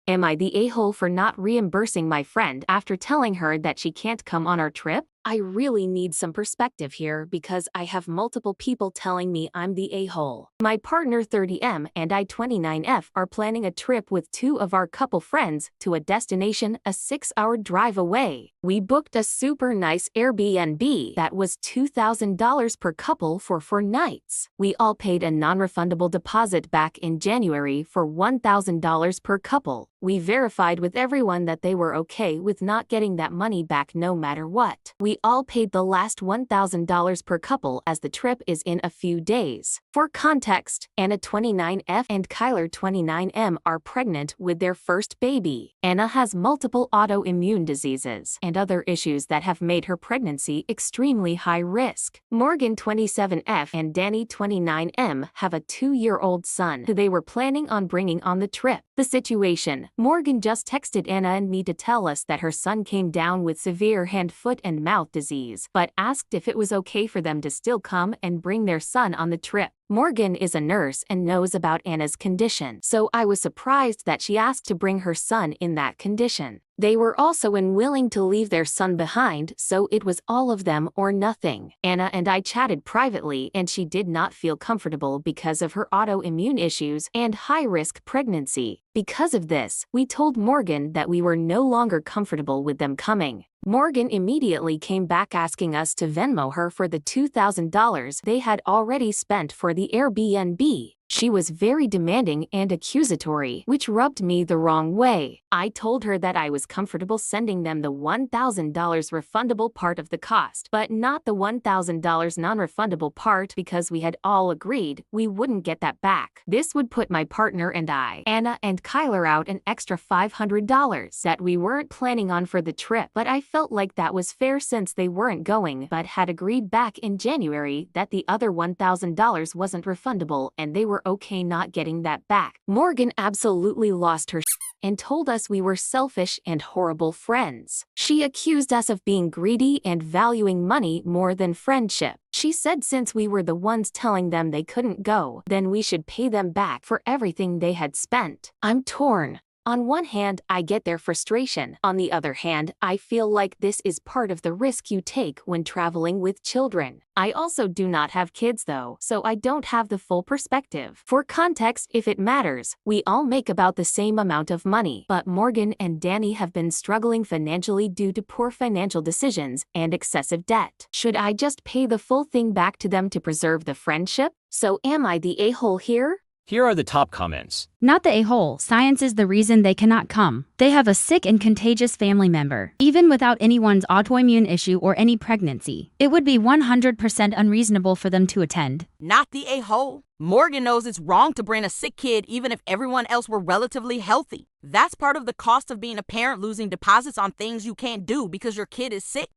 Am I the a-hole for not reimbursing my friend after telling her that she can't come on our trip? I really need some perspective here because I have multiple people telling me I'm the a-hole. My partner 30M and I 29F are planning a trip with two of our couple friends to a destination a 6-hour drive away. We booked a super nice Airbnb that was $2,000 per couple for 4 nights. We all paid a non-refundable deposit back in January for $1,000 per couple. We verified with everyone that they were okay with not getting that money back no matter what. We all paid the last $1,000 per couple as the trip is in a few days. For context, Anna 29F and Kyler 29M are pregnant with their first baby. Anna has multiple autoimmune diseases and other issues that have made her pregnancy extremely high risk. Morgan 27F and Danny 29M have a 2-year-old son who they were planning on bringing on the trip. The situation: Morgan just texted Anna and me to tell us that her son came down with severe hand, foot, and mouth disease, but asked if it was okay for them to still come and bring their son on the trip. Morgan is a nurse and knows about Anna's condition, so I was surprised that she asked to bring her son in that condition. They were also unwilling to leave their son behind, so it was all of them or nothing. Anna and I chatted privately and she did not feel comfortable because of her autoimmune issues and high-risk pregnancy. Because of this, we told Morgan that we were no longer comfortable with them coming. Morgan immediately came back asking us to Venmo her for the $2,000 they had already spent for the Airbnb. She was very demanding and accusatory, which rubbed me the wrong way. I told her that I was comfortable sending them the $1,000 refundable part of the cost, but not the $1,000 non-refundable part because we had all agreed we wouldn't get that back. This would put my partner and I, Anna and Kyler, out an extra $500 that we weren't planning on for the trip, but I felt like that was fair since they weren't going but had agreed back in January that the other $1,000 wasn't refundable and they were okay not getting that back. Morgan absolutely lost her and told us we were selfish and horrible friends. She accused us of being greedy and valuing money more than friendship. She said since we were the ones telling them they couldn't go, then we should pay them back for everything they had spent. I'm torn. On one hand, I get their frustration. On the other hand, I feel like this is part of the risk you take when traveling with children. I also do not have kids though, so I don't have the full perspective. For context, if it matters, we all make about the same amount of money, but Morgan and Danny have been struggling financially due to poor financial decisions and excessive debt. Should I just pay the full thing back to them to preserve the friendship? So am I the a-hole here? Here are the top comments. Not the a-hole. Science is the reason they cannot come. They have a sick and contagious family member. Even without anyone's autoimmune issue or any pregnancy, it would be 100% unreasonable for them to attend. Not the a-hole. Morgan knows it's wrong to bring a sick kid even if everyone else were relatively healthy. That's part of the cost of being a parent, losing deposits on things you can't do because your kid is sick.